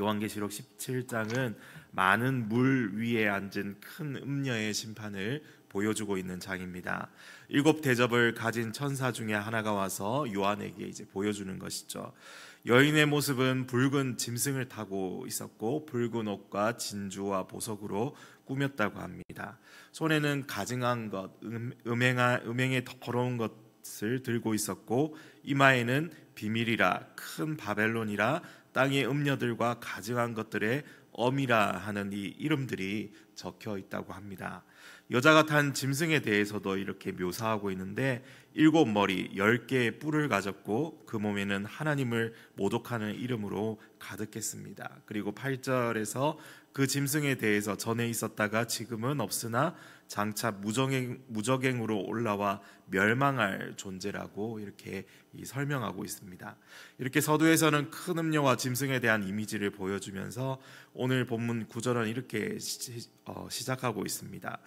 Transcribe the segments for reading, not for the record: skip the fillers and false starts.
요한계시록 17장은 많은 물 위에 앉은 큰 음녀의 심판을 보여주고 있는 장입니다. 7 대접을 가진 천사 중에 하나가 와서 요한에게 이제 보여주는 것이죠. 여인의 모습은 붉은 짐승을 타고 있었고 붉은 옷과 진주와 보석으로 꾸몄다고 합니다. 손에는 가증한 것, 음행에 더러운 것을 들고 있었고 이마에는 비밀이라 큰 바벨론이라 땅의 음녀들과 가증한 것들의 엄이라 하는 이 이름들이 적혀 있다고 합니다. 여자가 탄 짐승에 대해서도 이렇게 묘사하고 있는데 7머리 10개의 뿔을 가졌고 그 몸에는 하나님을 모독하는 이름으로 가득했습니다. 그리고 8절에서 그 짐승에 대해서 전에 있었다가 지금은 없으나 장차 무적행으로 올라와 멸망할 존재라고 이렇게 설명하고 있습니다. 이렇게 서두에서는 큰 음녀와 짐승에 대한 이미지를 보여주면서 오늘 본문 9절은 이렇게 시작하고 있습니다.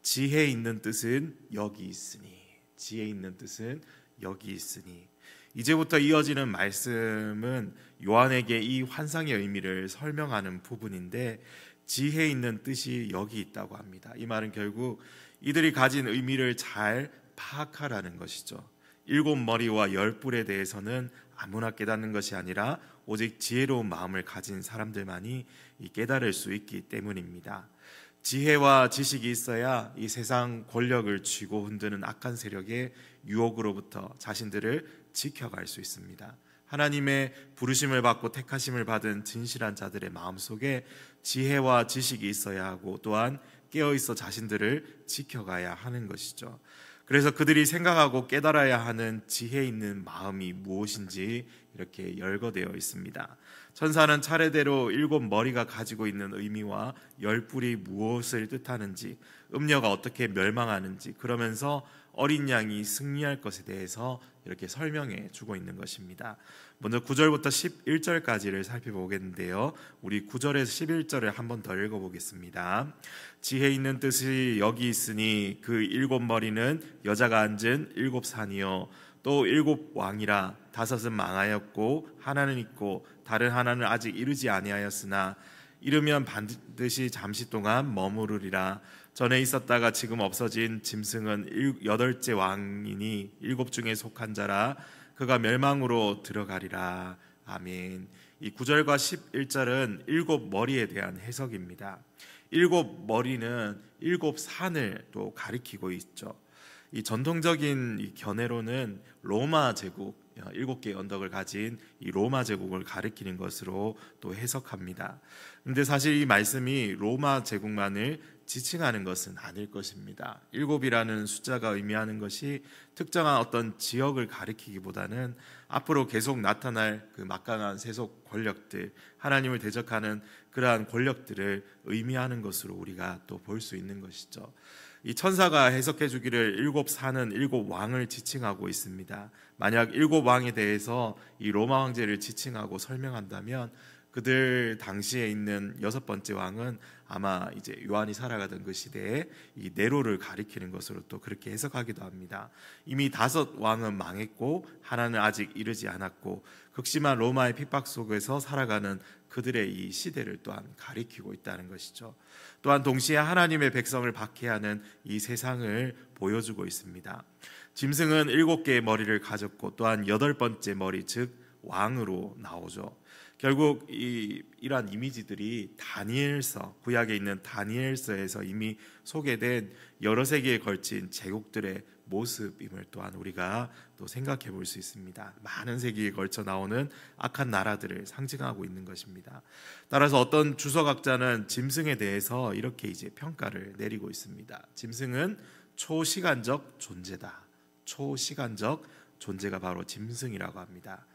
지혜 있는 뜻은 여기 있으니, 지혜 있는 뜻은 여기 있으니. 이제부터 이어지는 말씀은 요한에게 이 환상의 의미를 설명하는 부분인데 지혜 있는 뜻이 여기 있다고 합니다. 이 말은 결국 이들이 가진 의미를 잘 파악하라는 것이죠. 7머리와 10뿔에 대해서는 아무나 깨닫는 것이 아니라 오직 지혜로운 마음을 가진 사람들만이 깨달을 수 있기 때문입니다. 지혜와 지식이 있어야 이 세상 권력을 쥐고 흔드는 악한 세력의 유혹으로부터 자신들을 지켜갈 수 있습니다. 하나님의 부르심을 받고 택하심을 받은 진실한 자들의 마음속에 지혜와 지식이 있어야 하고 또한 깨어있어 자신들을 지켜가야 하는 것이죠. 그래서 그들이 생각하고 깨달아야 하는 지혜 있는 마음이 무엇인지 이렇게 열거되어 있습니다. 천사는 차례대로 7머리가 가지고 있는 의미와 10뿔이 무엇을 뜻하는지, 음녀가 어떻게 멸망하는지, 그러면서 어린 양이 승리할 것에 대해서 이렇게 설명해 주고 있는 것입니다. 먼저 9절부터 11절까지를 살펴보겠는데요, 우리 9절에서 11절을 한 번 더 읽어보겠습니다. 지혜 있는 뜻이 여기 있으니 그 7머리는 여자가 앉은 7산이요 또 7왕이라 5은 망하였고 하나는 있고 다른 하나는 아직 이르지 아니하였으나 이르면 반드시 잠시 동안 머무르리라. 전에 있었다가 지금 없어진 짐승은 8째 왕이니 7 중에 속한 자라. 그가 멸망으로 들어가리라. 아멘. 이 9절과 11절은 7머리에 대한 해석입니다. 7머리는 7산을 또 가리키고 있죠. 이 전통적인 이 견해로는 로마 제국, 7개의 언덕을 가진 이 로마 제국을 가리키는 것으로 또 해석합니다. 그런데 사실 이 말씀이 로마 제국만을 지칭하는 것은 아닐 것입니다. 7이라는 숫자가 의미하는 것이 특정한 어떤 지역을 가리키기보다는 앞으로 계속 나타날 그 막강한 세속 권력들, 하나님을 대적하는 그러한 권력들을 의미하는 것으로 우리가 또 볼 수 있는 것이죠. 이 천사가 해석해 주기를 7산은 7왕을 지칭하고 있습니다. 만약 7왕에 대해서 이 로마 황제를 지칭하고 설명한다면 그들 당시에 있는 6번째 왕은 아마 이제 요한이 살아가던 그 시대에 이 네로를 가리키는 것으로 또 그렇게 해석하기도 합니다. 이미 5 왕은 망했고 하나는 아직 이르지 않았고 극심한 로마의 핍박 속에서 살아가는 그들의 이 시대를 또한 가리키고 있다는 것이죠. 또한 동시에 하나님의 백성을 박해하는 이 세상을 보여주고 있습니다. 짐승은 7개의 머리를 가졌고 또한 8번째 머리, 즉 왕으로 나오죠. 결국 이러한 이미지들이 다니엘서, 구약에 있는 다니엘서에서 이미 소개된 여러 세기에 걸친 제국들의 모습임을 또한 우리가 또 생각해 볼 수 있습니다. 많은 세기에 걸쳐 나오는 악한 나라들을 상징하고 있는 것입니다. 따라서 어떤 주석학자는 짐승에 대해서 이렇게 이제 평가를 내리고 있습니다. 짐승은 초시간적 존재다. 초시간적 존재가 바로 짐승이라고 합니다.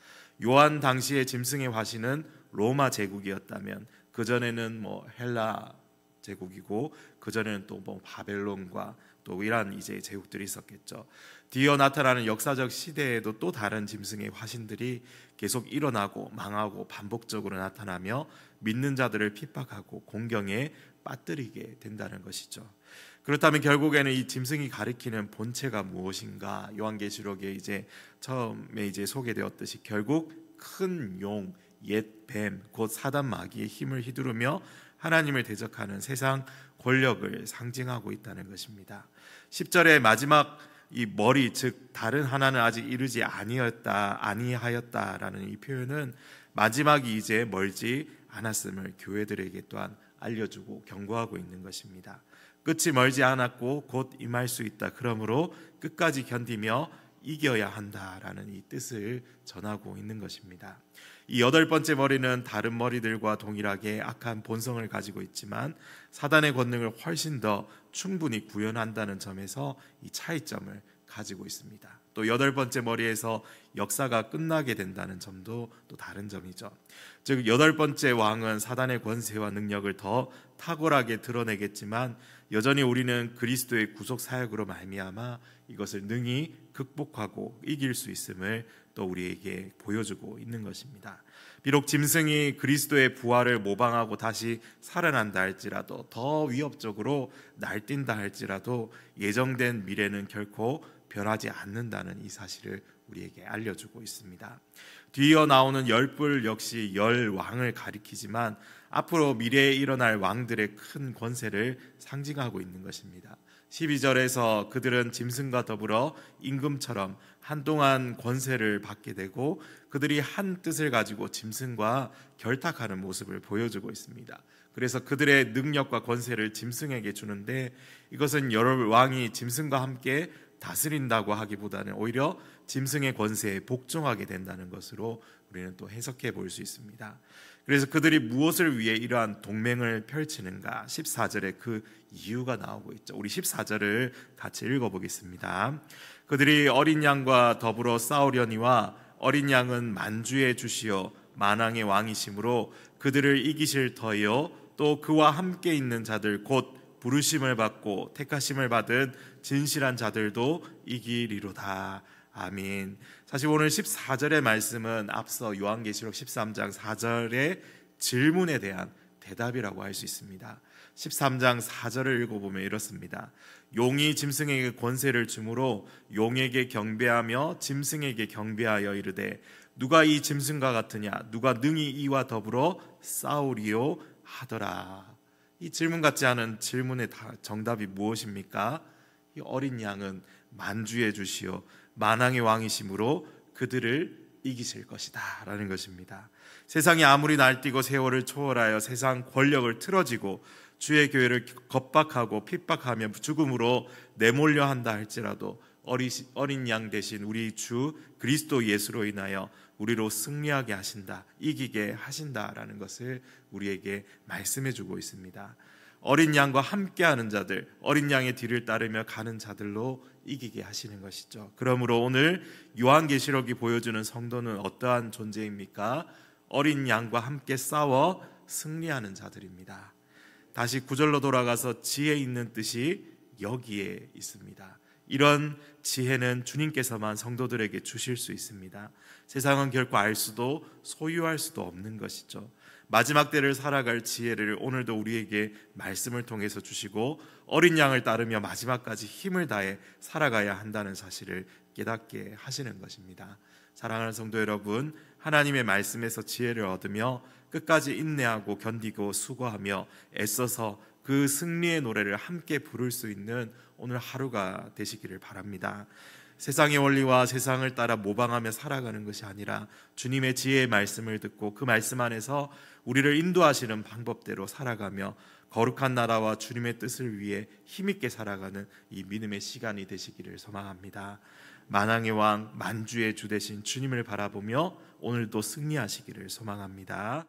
요한 당시의 짐승의 화신은 로마 제국이었다면 그 전에는 헬라 제국이고 그 전에는 또 바벨론과 또 이란 이제 제국들이 있었겠죠. 뒤이어 나타나는 역사적 시대에도 또 다른 짐승의 화신들이 계속 일어나고 망하고 반복적으로 나타나며 믿는 자들을 핍박하고 공경에 빠뜨리게 된다는 것이죠. 그렇다면 결국에는 이 짐승이 가리키는 본체가 무엇인가? 요한계시록에 이제 처음에 이제 소개되었듯이 결국 큰 용, 옛 뱀 곧 사단 마귀의 힘을 휘두르며 하나님을 대적하는 세상 권력을 상징하고 있다는 것입니다. 10절의 마지막 이 머리, 즉 다른 하나는 아직 이르지 아니하였다라는 이 표현은 마지막이 이제 멀지 않았음을 교회들에게 또한 알려주고 경고하고 있는 것입니다. 끝이 멀지 않았고 곧 임할 수 있다. 그러므로 끝까지 견디며 이겨야 한다라는 이 뜻을 전하고 있는 것입니다. 이 8번째 머리는 다른 머리들과 동일하게 악한 본성을 가지고 있지만 사단의 권능을 훨씬 더 충분히 구현한다는 점에서 이 차이점을 가지고 있습니다. 또 8번째 머리에서 역사가 끝나게 된다는 점도 또 다른 점이죠. 즉 8번째 왕은 사단의 권세와 능력을 더 탁월하게 드러내겠지만 여전히 우리는 그리스도의 구속 사역으로 말미암아 이것을 능히 극복하고 이길 수 있음을 또 우리에게 보여주고 있는 것입니다. 비록 짐승이 그리스도의 부활을 모방하고 다시 살아난다 할지라도, 더 위협적으로 날뛴다 할지라도 예정된 미래는 결코 변하지 않는다는 이 사실을 우리에게 알려주고 있습니다. 뒤이어 나오는 10뿔 역시 10왕을 가리키지만 앞으로 미래에 일어날 왕들의 큰 권세를 상징하고 있는 것입니다. 12절에서 그들은 짐승과 더불어 임금처럼 한동안 권세를 받게 되고 그들이 한 뜻을 가지고 짐승과 결탁하는 모습을 보여주고 있습니다. 그래서 그들의 능력과 권세를 짐승에게 주는데 이것은 여러 왕이 짐승과 함께 다스린다고 하기보다는 오히려 짐승의 권세에 복종하게 된다는 것으로 우리는 또 해석해 볼 수 있습니다. 그래서 그들이 무엇을 위해 이러한 동맹을 펼치는가? 14절에 그 이유가 나오고 있죠. 우리 14절을 같이 읽어보겠습니다. 그들이 어린 양과 더불어 싸우려니와 어린 양은 만주의 주시요 만왕의 왕이시므로 그들을 이기실 터이요 또 그와 함께 있는 자들 곧 부르심을 받고 택하심을 받은 진실한 자들도 이기리로다. 아멘. 사실 오늘 14절의 말씀은 앞서 요한계시록 13장 4절의 질문에 대한 대답이라고 할 수 있습니다. 13장 4절을 읽어보면 이렇습니다. 용이 짐승에게 권세를 주므로 용에게 경배하며 짐승에게 경배하여 이르되 누가 이 짐승과 같으냐 누가 능히 이와 더불어 싸우리요 하더라. 이 질문 같지 않은 질문의 정답이 무엇입니까? 이 어린 양은 만주의 주시요 만왕의 왕이시므로 그들을 이기실 것이다 라는 것입니다. 세상이 아무리 날뛰고 세월을 초월하여 세상 권력을 틀어지고 주의 교회를 겁박하고 핍박하며 죽음으로 내몰려 한다 할지라도 어린 양 대신 우리 주 그리스도 예수로 인하여 우리로 승리하게 하신다, 이기게 하신다라는 것을 우리에게 말씀해 주고 있습니다. 어린 양과 함께하는 자들, 어린 양의 뒤를 따르며 가는 자들로 이기게 하시는 것이죠. 그러므로 오늘 요한계시록이 보여주는 성도는 어떠한 존재입니까? 어린 양과 함께 싸워 승리하는 자들입니다. 다시 9절로 돌아가서 지혜 있는 뜻이 여기에 있습니다. 이런 지혜는 주님께서만 성도들에게 주실 수 있습니다. 세상은 결코 알 수도 소유할 수도 없는 것이죠. 마지막 때를 살아갈 지혜를 오늘도 우리에게 말씀을 통해서 주시고 어린 양을 따르며 마지막까지 힘을 다해 살아가야 한다는 사실을 깨닫게 하시는 것입니다. 사랑하는 성도 여러분, 하나님의 말씀에서 지혜를 얻으며 끝까지 인내하고 견디고 수고하며 애써서 그 승리의 노래를 함께 부를 수 있는 오늘 하루가 되시기를 바랍니다. 세상의 원리와 세상을 따라 모방하며 살아가는 것이 아니라 주님의 지혜의 말씀을 듣고 그 말씀 안에서 우리를 인도하시는 방법대로 살아가며 거룩한 나라와 주님의 뜻을 위해 힘있게 살아가는 이 믿음의 시간이 되시기를 소망합니다. 만왕의 왕 만주의 주 되신 주님을 바라보며 오늘도 승리하시기를 소망합니다.